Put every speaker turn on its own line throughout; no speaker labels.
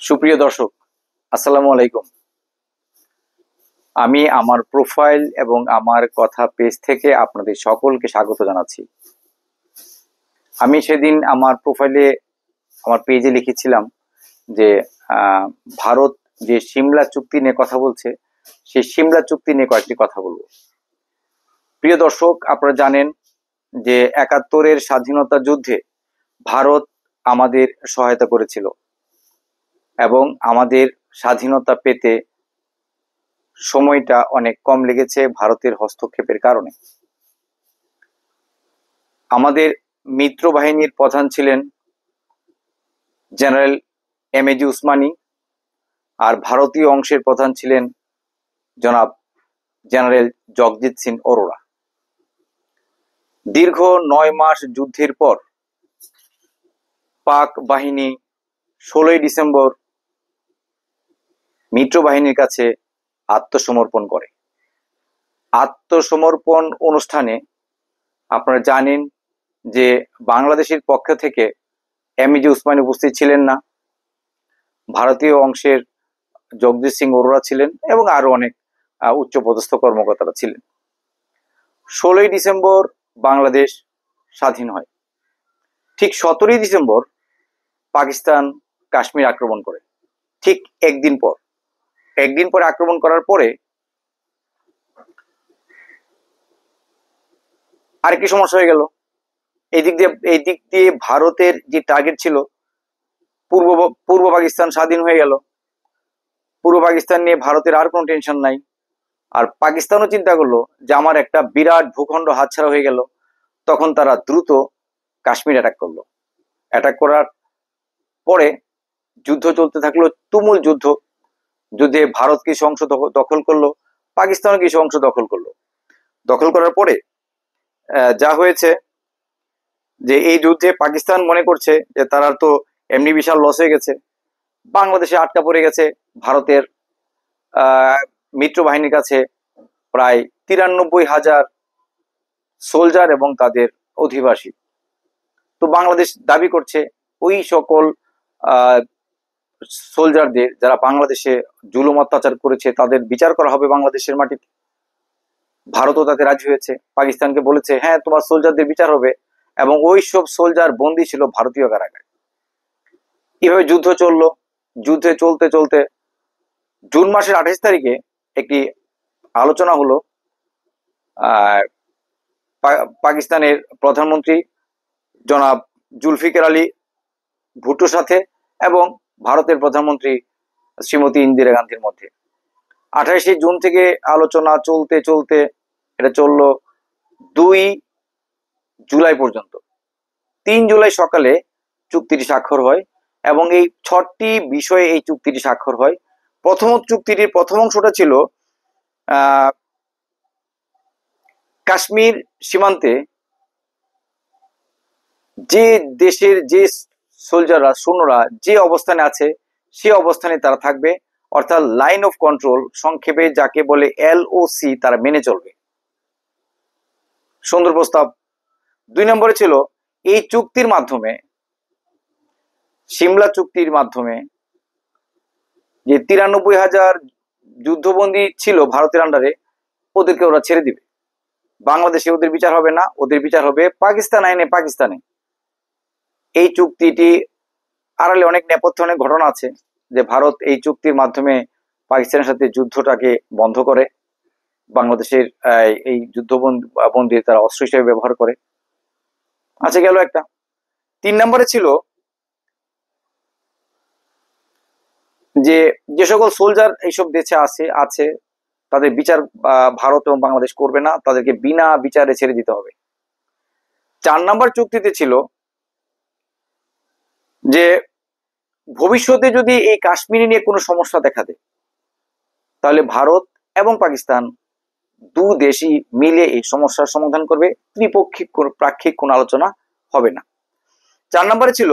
সুপ্রিয় দর্শক, আসসালামু আলাইকুম। আমি আমার প্রোফাইল এবং আমার কথা পেজ থেকে আপনাদের সকলকে স্বাগত জানাচ্ছি। আমি সেদিন আমার প্রোফাইলে, আমার পেজে লিখেছিলাম যে ভারত যে সিমলা চুক্তি নিয়ে কথা বলছে, সেই সিমলা চুক্তি নিয়ে কয়েকটি কথা বলবো। প্রিয় দর্শক, আপনারা জানেন যে ৭১-এর স্বাধীনতা যুদ্ধে ভারত আমাদের সহায়তা করেছিল এবং আমাদের স্বাধীনতা পেতে সময়টা অনেক কম লেগেছে ভারতের হস্তক্ষেপের কারণে। আমাদের মিত্র বাহিনীর প্রধান ছিলেন জেনারেল এমএজি উসমানী, আর ভারতীয় অংশের প্রধান ছিলেন জনাব জেনারেল জগজিৎ সিং অরোরা। দীর্ঘ ৯ মাস যুদ্ধের পর পাক বাহিনী ১৬ই ডিসেম্বর মিত্র বাহিনীর কাছে আত্মসমর্পণ করে। আত্মসমর্পণ অনুষ্ঠানে আপনারা জানেন যে বাংলাদেশের পক্ষ থেকে এমএজি উসমানী উপস্থিত ছিলেন না, ভারতীয় অংশের জগজিৎ সিং অরোরা ছিলেন এবং আরো অনেক উচ্চপদস্থ কর্মকর্তারা ছিলেন। ১৬ই ডিসেম্বর বাংলাদেশ স্বাধীন হয়। ঠিক ১৭ই ডিসেম্বর পাকিস্তান কাশ্মীর আক্রমণ করে। ঠিক একদিন পর আক্রমণ করার পরে আরেকটি সমস্যা হয়ে গেল। এই দিক দিয়ে ভারতের যে টার্গেট ছিল, পূর্ব পাকিস্তান স্বাধীন হয়ে গেল। পূর্ব পাকিস্তান নিয়ে ভারতের আর কোনো টেনশন নাই। আর পাকিস্তানও চিন্তা করলো যে আমার একটা বিরাট ভূখণ্ড হাতছাড়া হয়ে গেল। তখন তারা দ্রুত কাশ্মীর অ্যাটাক করলো। অ্যাটাক করার পরে যুদ্ধ চলতে থাকলো, তুমুল যুদ্ধে ভারত কিছু অংশ দখল করলো, পাকিস্তানও কিছু অংশ দখল করলো। দখল করার পরে যা হয়েছে যে এই যুদ্ধে পাকিস্তান মনে করছে যে তারা তো এমনি বিশাল লস হয়ে গেছে, বাংলাদেশে আটকা পড়ে গেছে ভারতের মিত্র বাহিনীর কাছে প্রায় ৯৩,০০০ সোলজার এবং তাদের অধিবাসী। তো বাংলাদেশ দাবি করছে ওই সকল সোলজারদের যারা বাংলাদেশে জুলুম অত্যাচার করেছে তাদের বিচার করা হবে বাংলাদেশের মাটিতে। ভারতও তাতে রাজি হয়েছে, পাকিস্তানকে বলেছে হ্যাঁ তোমার সোলজারদের বিচার হবে, এবং ওই সব সোলজার বন্দী ছিল ভারতীয় কারাগারে। এভাবে যুদ্ধ চললো। যুদ্ধে চলতে চলতে জুন মাসের ২৮ তারিখে একটি আলোচনা হলো পাকিস্তানের প্রধানমন্ত্রী জনাব জুলফিকার আলী ভুট্টোর সাথে এবং ভারতের প্রধানমন্ত্রী শ্রীমতী ইন্দিরা গান্ধীর মধ্যে। ২৮শে জুন থেকে আলোচনা চলতে চলতে এটা চললো ২ জুলাই পর্যন্ত। ৩ জুলাই সকালে চুক্তিটি স্বাক্ষর হয় এবং এই ৬টি বিষয়ে এই চুক্তিটি স্বাক্ষর হয়। চুক্তিটির প্রথম অংশটা ছিল কাশ্মীর সীমান্তে যে দেশের যে সোলজাররা, সৈন্যরা যে অবস্থানে আছে সে অবস্থানে তারা থাকবে, অর্থাৎ লাইন অফ কন্ট্রোল, সংক্ষেপে যাকে বলে LOC, তারা মেনে চলবে। সুন্দর প্রস্তাব। ২ নম্বরে ছিল এই চুক্তির মাধ্যমে, সিমলা চুক্তির মাধ্যমে যে ৯৩,০০০ যুদ্ধবন্দী ছিল ভারতের আন্ডারে, ওদেরকে ওরা ছেড়ে দিবে। বাংলাদেশে ওদের বিচার হবে না, ওদের বিচার হবে পাকিস্তান আইনে পাকিস্তানে। এই চুক্তিটি আড়ালে অনেক নেপথ্যে অনেক ঘটনা আছে যে ভারত এই চুক্তির মাধ্যমে পাকিস্তানের সাথে যুদ্ধটাকে বন্ধ করে, বাংলাদেশের এই যুদ্ধবন্দী তারা অস্ত্র হিসেবে ব্যবহার করে। আচ্ছা, গেল একটা। ৩ নম্বরে ছিল যে সকল সোলজার এইসব দেশে আছে তাদের বিচার ভারত এবং বাংলাদেশ করবে না, তাদেরকে বিনা বিচারে ছেড়ে দিতে হবে। ৪ নম্বর চুক্তিতে ছিল যে ভবিষ্যতে যদি এই কাশ্মীর নিয়ে কোনো সমস্যা দেখা দেয় তাহলে ভারত এবং পাকিস্তান দু দেশই মিলে এই সমস্যার সমাধান করবে, ত্রিপাক্ষিক কোনো আলোচনা হবে না। ৪ নম্বরে ছিল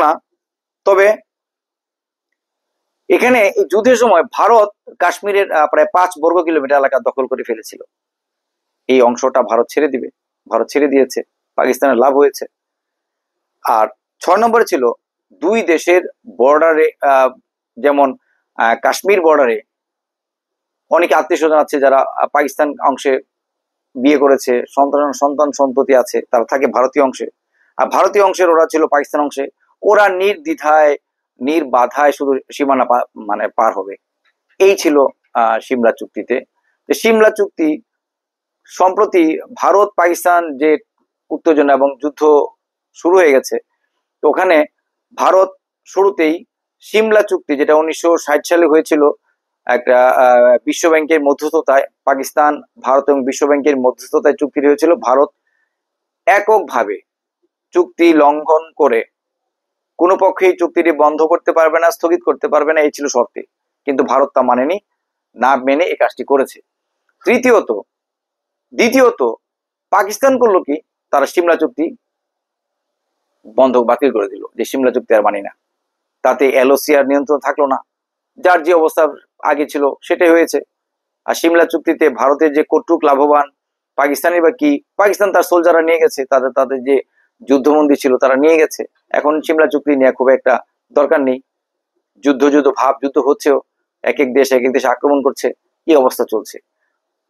না, তবে এখানে এই যুদ্ধের সময় ভারত কাশ্মীরের প্রায় ৫ বর্গ কিলোমিটার এলাকা দখল করে ফেলেছিল। এই অংশটা ভারত ছেড়ে দিবে। ভারত ছেড়ে দিয়েছে, পাকিস্তানের লাভ হয়েছে। আর 6 নম্বরে ছিল দুই দেশের বর্ডারে, যেমন কাশ্মীর বর্ডারে অনেকে আত্মীয় স্বজন আছে যারা পাকিস্তান অংশে বিয়ে করেছে, সন্তান সন্ততি আছে, তারা থাকে ভারতীয় অংশে। আর ভারতীয় অংশের ওরা ছিল পাকিস্তান অংশে। ওরা নির্দ্বিধায় নির্বাধায় শুধু সীমানা মানে পার হবে। এই ছিল সিমলা চুক্তিতে। সিমলা চুক্তি সম্প্রতি ভারত পাকিস্তান যে উত্তেজনা এবং যুদ্ধ শুরু হয়ে গেছে, তো ওখানে ভারত শুরুতেই সিমলা চুক্তি, যেটা 1960 সালে হয়েছিল একটা বিশ্ব ব্যাংকের মধ্যস্থতায়, পাকিস্তান ভারত এবং বিশ্ব ব্যাংকের মধ্যস্থতায় চুক্তি হয়েছিল। ভারত এককভাবে চুক্তি লঙ্ঘন করে কোনো পক্ষেই চুক্তিটি বন্ধ করতে পারবে না, স্থগিত করতে পারবে না, এই ছিল শর্তে। কিন্তু ভারত তা মানেনি, না মেনে এই কাজটি করেছে। দ্বিতীয়ত পাকিস্তান করলো কি, তারা সিমলা চুক্তি বাতিল করে দিল, যে সিমলা চুক্তি আর মানি না। তাতে এলওসি আর নিয়ন্ত্রণ থাকলো না, যার যে অবস্থা আগে ছিল সেটাই হয়েছে। আর সিমলা চুক্তিতে ভারতের যে কটুক লাভবান, পাকিস্তানের বা কি, পাকিস্তান তার সোলজাররা নিয়ে গেছে, তাদের যে যুদ্ধবন্দী ছিল তারা নিয়ে গেছে। এখন সিমলা চুক্তি নিয়ে খুব একটা দরকার নেই। যুদ্ধ ভাব, যুদ্ধ হচ্ছেও, এক এক দেশ আক্রমণ করছে, কি অবস্থা চলছে।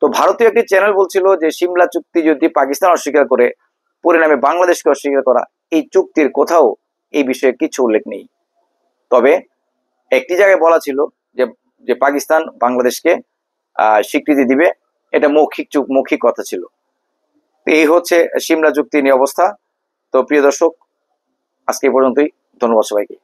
তো ভারতীয় একটি চ্যানেল বলছিল যে সিমলা চুক্তি যদি পাকিস্তান অস্বীকার করে, পরিণামে বাংলাদেশকে অস্বীকার করা, এই চুক্তির কোথাও এই বিষয়ে কিছু উল্লেখ নেই। তবে একটি জায়গায় বলা ছিল যে পাকিস্তান বাংলাদেশকে স্বীকৃতি দিবে, এটা মৌখিক কথা ছিল। তো এই হচ্ছে সিমলা চুক্তি নিয়ে অবস্থা। তো প্রিয় দর্শক, আজকে এই পর্যন্তই। ধন্যবাদ সবাইকে।